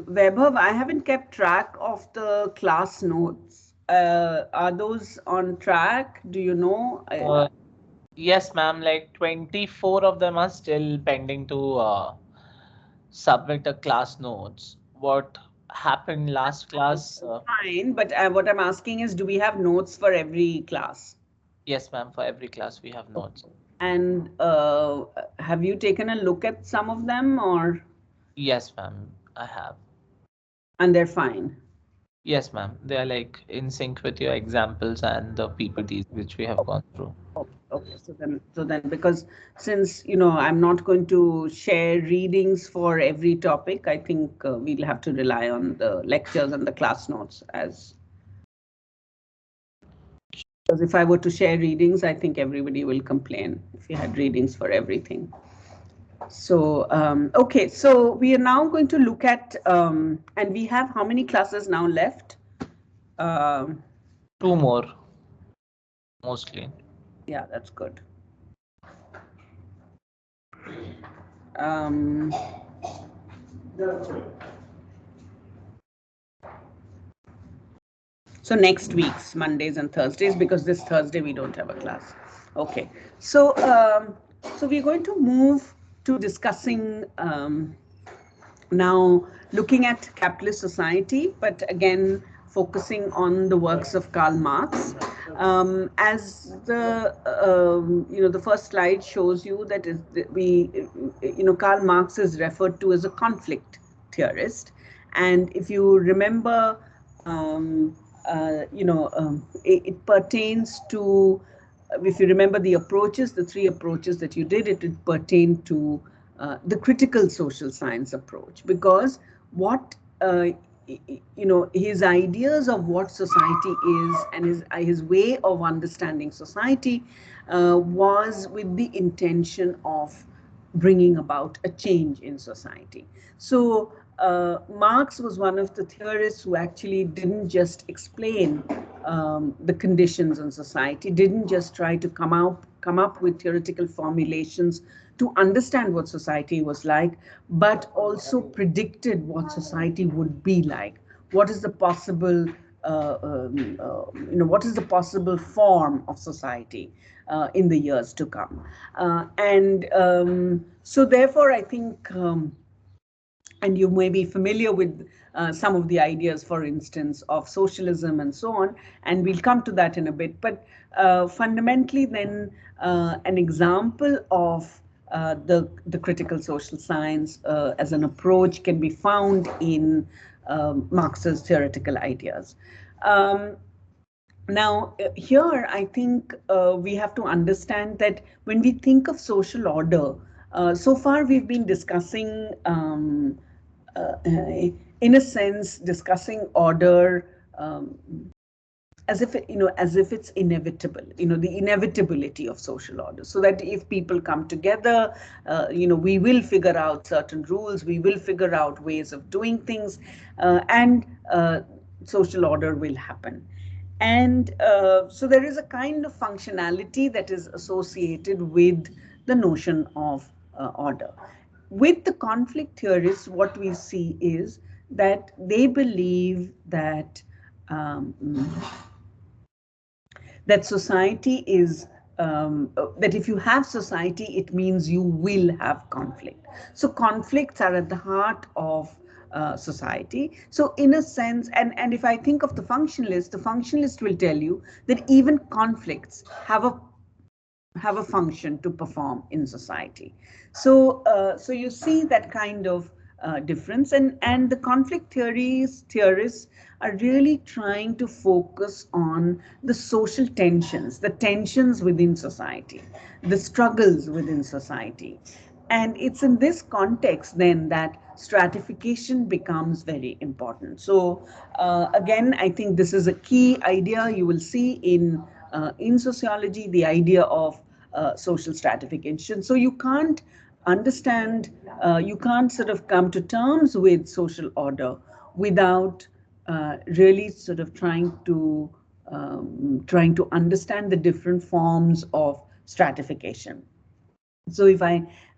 Vaibhav, I haven't kept track of the class notes. Are those on track? Do you know? Yes, ma'am. Like 24 of them are still pending to submit a class notes. What happened last class? Fine, but what I'm asking is, do we have notes for every class? Yes, ma'am. For every class, we have notes. And have you taken a look at some of them, or? Yes, ma'am. I have. And they're fine. Yes, ma'am. They are like in sync with your examples and the PPTs which we have gone through. Okay, so then, because since I'm not going to share readings for every topic, I think we'll have to rely on the lectures and the class notes as. Because if I were to share readings, I think everybody will complain if you had readings for everything. So, okay, so we are now going to look at, and we have how many classes now left? 2 more, mostly. Yeah, that's good. Um, so next week's Mondays and Thursdays, because this Thursday we don't have a class. Okay, so so we're going to move to discussing now looking at capitalist society, but again focusing on the works of Karl Marx. As the the first slide shows you, that is Karl Marx is referred to as a conflict theorist, and if you remember, it pertains to, if you remember the approaches, the 3 approaches that you did, it pertained to the critical social science approach, because what his ideas of what society is and his way of understanding society was with the intention of bringing about a change in society. So Marx was one of the theorists who actually didn't just explain the conditions in society, didn't just try to come up with theoretical formulations to understand what society was like, but also predicted what society would be like. What is the possible, what is the possible form of society in the years to come? So therefore, I think, and you may be familiar with some of the ideas, for instance, of socialism and so on, and we'll come to that in a bit. But fundamentally, then, an example of the critical social science as an approach can be found in Marx's theoretical ideas. Now, here, I think we have to understand that when we think of social order, so far we've been discussing, in a sense, discussing order as if it's inevitable, the inevitability of social order, so that if people come together, we will figure out certain rules, we will figure out ways of doing things, and social order will happen. And so there is a kind of functionality that is associated with the notion of order. With the conflict theorists, what we see is that they believe that that society is, that if you have society, it means you will have conflict. So conflicts are at the heart of society. So in a sense, and if I think of the functionalist will tell you that even conflicts have a function to perform in society. So so you see that kind of difference, and the conflict theorists are really trying to focus on the social tensions, the tensions within society, the struggles within society. And it's in this context then that stratification becomes very important. So again, I think this is a key idea you will see in sociology, the idea of social stratification. So you can't understand, you can't sort of come to terms with social order without really sort of trying to understand the different forms of stratification. So if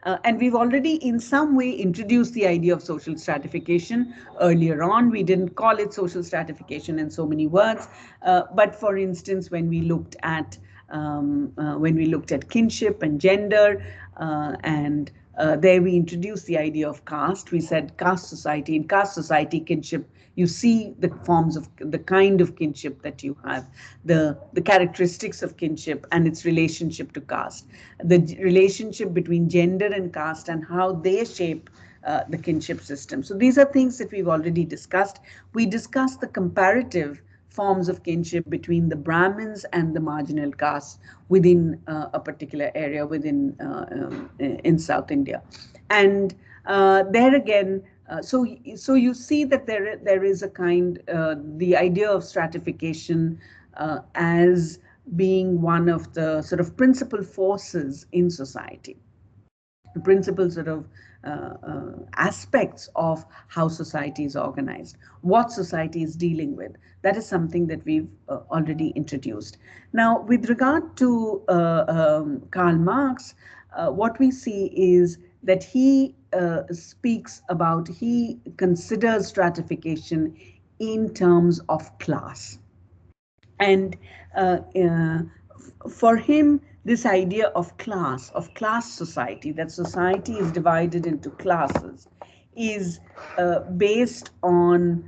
and we've already in some way introduced the idea of social stratification earlier on. We didn't call it social stratification in so many words, but for instance, when we looked at when we looked at kinship and gender, and there we introduced the idea of caste. We said caste society. In caste society, kinship, you see the forms of the kind of kinship that you have, the characteristics of kinship and its relationship to caste, the relationship between gender and caste and how they shape the kinship system. So these are things that we've already discussed. We discussed the comparative forms of kinship between the Brahmins and the marginal castes within a particular area within in South India. And there again, so you see that there is a kind, the idea of stratification as being one of the sort of principal forces in society, the principal sort of aspects of how society is organized, what society is dealing with. That is something that we've already introduced. Now, with regard to Karl Marx, what we see is that he speaks about, he considers stratification in terms of class. And for him, this idea of class society, that society is divided into classes, is based on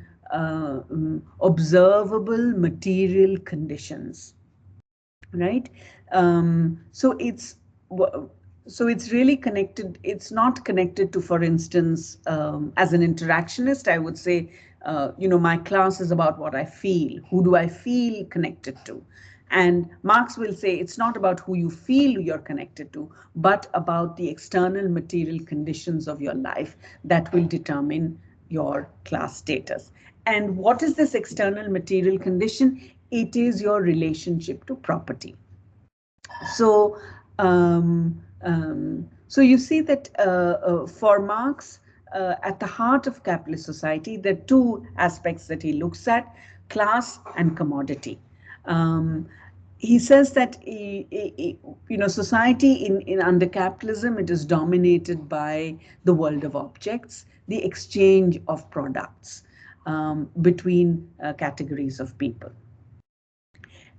observable material conditions, right? So it's really connected. It's not connected to, for instance, as an interactionist, I would say, my class is about what I feel. Who do I feel connected to? And Marx will say it's not about who you feel you're connected to, but about the external material conditions of your life that will determine your class status. And what is this external material condition? It is your relationship to property. So, so you see that for Marx, at the heart of capitalist society, there are two aspects that he looks at: class and commodity. He says that society in under capitalism, it is dominated by the world of objects, the exchange of products between categories of people,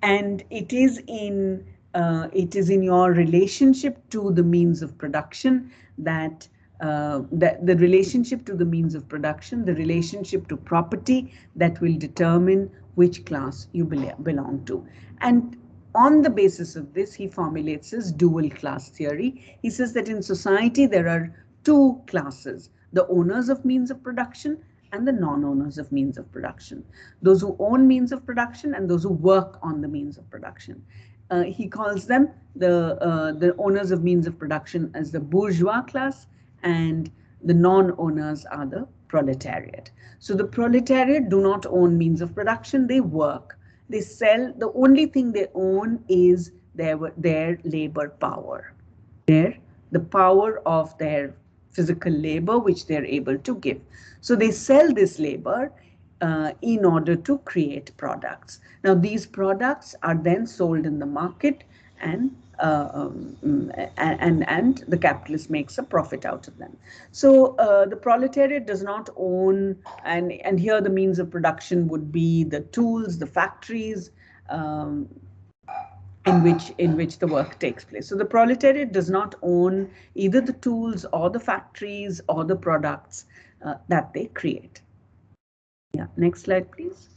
and it is in your relationship to the means of production that the relationship to the means of production, the relationship to property, that will determine which class you belong to. And on the basis of this, he formulates his dual class theory. He says that in society there are two classes: the owners of means of production and the non-owners of means of production. Those who own means of production and those who work on the means of production. He calls them the owners of means of production as the bourgeois class, and the non-owners are the proletariat. So the proletariat do not own means of production, they work. They sell, the only thing they own is their labor power, the power of their physical labor, which they're able to give. So they sell this labor in order to create products. Now these products are then sold in the market, and the capitalist makes a profit out of them. So the proletariat does not own, and here the means of production would be the tools, the factories in which the work takes place. So the proletariat does not own either the tools or the factories or the products that they create. Yeah, next slide, please.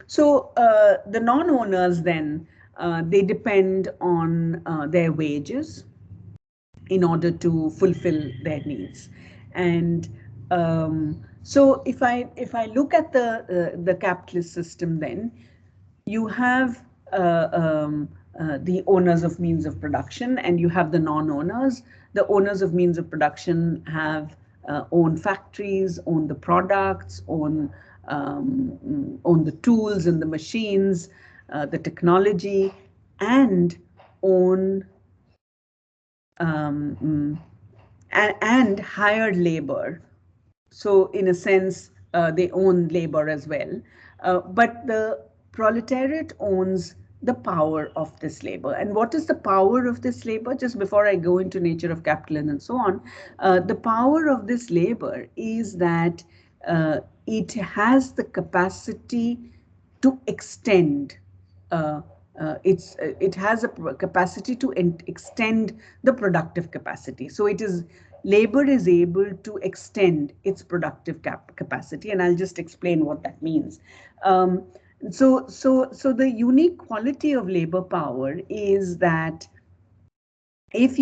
So the non-owners then, they depend on their wages in order to fulfill their needs. And so if I look at the capitalist system, then you have the owners of means of production and you have the non-owners. The owners of means of production have own factories, own the products, own the tools and the machines, the technology, and own and hired labor. So in a sense, they own labor as well. But the proletariat owns the power of this labor. And what is the power of this labor? Just before I go into nature of capital and so on, the power of this labor is that it has the capacity to extend it has a capacity to extend the productive capacity. So labor is able to extend its productive capacity, and I'll just explain what that means. So the unique quality of labor power is that if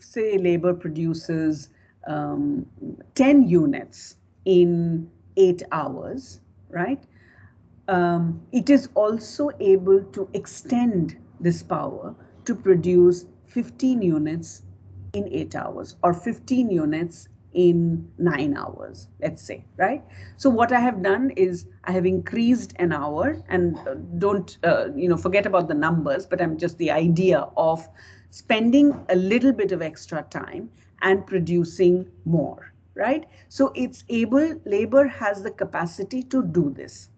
say labor produces 10 units in 8 hours, right? It is also able to extend this power to produce 15 units in 8 hours or 15 units in 9 hours, let's say, right? So what I have done is I have increased an hour, and don't forget about the numbers, but I'm just the idea of spending a little bit of extra time and producing more, right? So labor has the capacity to do this.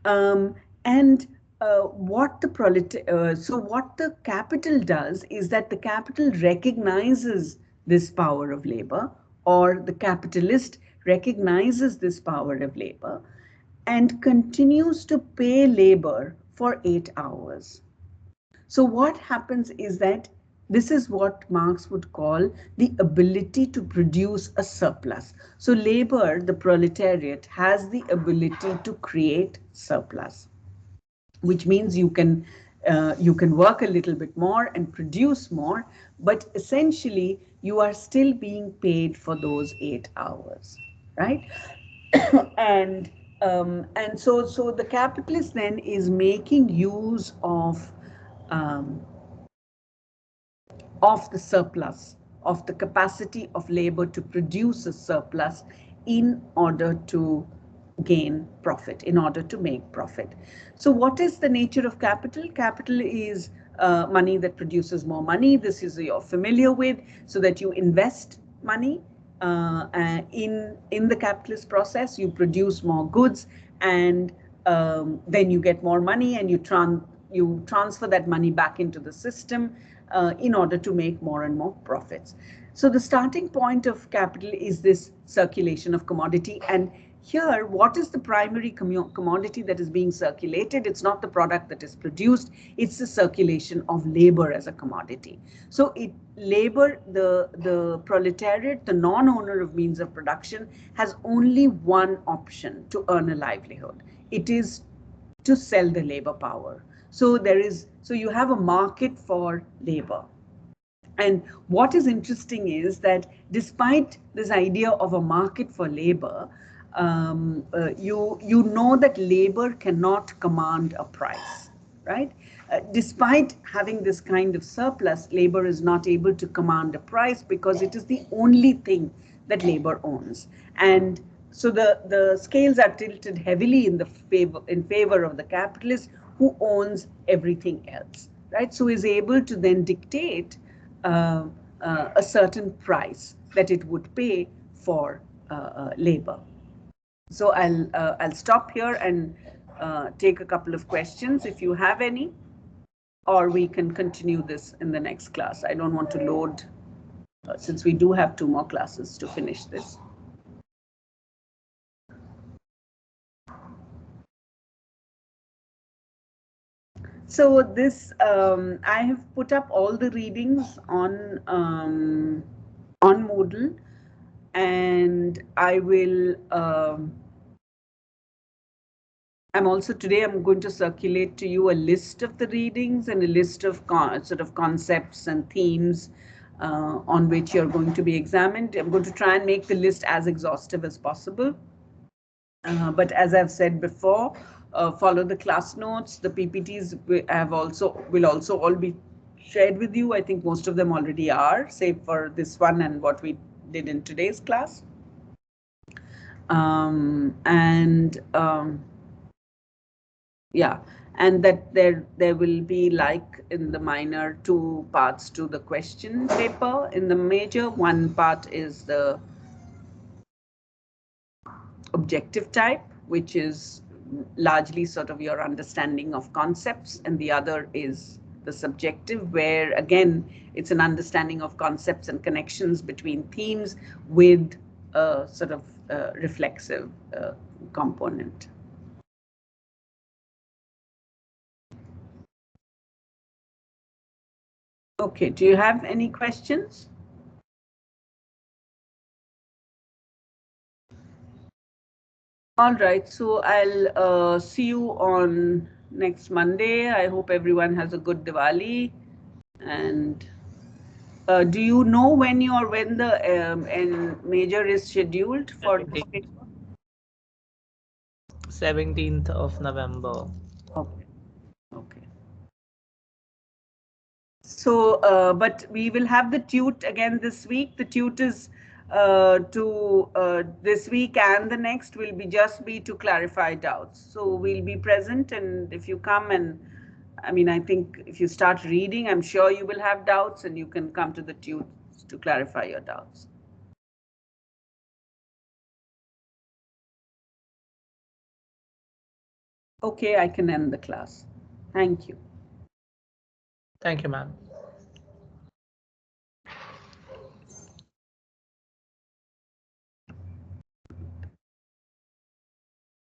And what the capital does is that the capital recognizes this power of labor, or the capitalist recognizes this power of labor and continues to pay labor for 8 hours. So what happens is that this is what Marx would call the ability to produce a surplus. So labor, the proletariat, has the ability to create surplus, which means you can work a little bit more and produce more, but essentially you are still being paid for those 8 hours, right? and so the capitalist then is making use of the surplus, of the capacity of labor to produce a surplus in order to gain profit, in order to make profit. So what is the nature of capital? Capital is money that produces more money. This is you're familiar with, so that you invest money in the capitalist process, you produce more goods, and then you get more money, and you transfer that money back into the system in order to make more and more profits. So the starting point of capital is this circulation of commodity. And here, what is the primary commodity that is being circulated? It's not the product that is produced, it's the circulation of labor as a commodity. So labor, the proletariat, the non-owner of means of production, has only one option to earn a livelihood. It is to sell the labor power. So you have a market for labor. And what is interesting is that despite this idea of a market for labor, you know that labor cannot command a price, right? Despite having this kind of surplus, labor is not able to command a price because it is the only thing that labor owns. And so the scales are tilted heavily in favor of the capitalist, who owns everything else, right? So is able to then dictate a certain price that it would pay for labor. So I'll stop here and take a couple of questions if you have any, or we can continue this in the next class. I don't want to load since we do have 2 more classes to finish this. So this, I have put up all the readings on Moodle, and I will, I'm going to circulate to you a list of the readings and a list of sort of concepts and themes on which you're going to be examined. I'm going to try and make the list as exhaustive as possible. But as I've said before, follow the class notes. The PPTs will also all be shared with you. I think most of them already are, save for this one and what we did in today's class. Yeah, and that there will be, like in the minor, 2 parts to the question paper. In the major, 1 part is the objective type, which is largely sort of your understanding of concepts, and the other is the subjective, where again it's an understanding of concepts and connections between themes with a sort of reflexive component. Okay, do you have any questions? All right, so I'll see you on next Monday. I hope everyone has a good Diwali. And do you know when the major is scheduled for this paper? 17th of November. Okay. Okay. So, but we will have the TUTE again this week. The TUTE is this week and the next will be to clarify doubts. So we'll be present, and if you come, and I mean, I think if you start reading, I'm sure you will have doubts, and you can come to the TUTE to clarify your doubts. Okay, I can end the class. Thank you. Thank you, ma'am.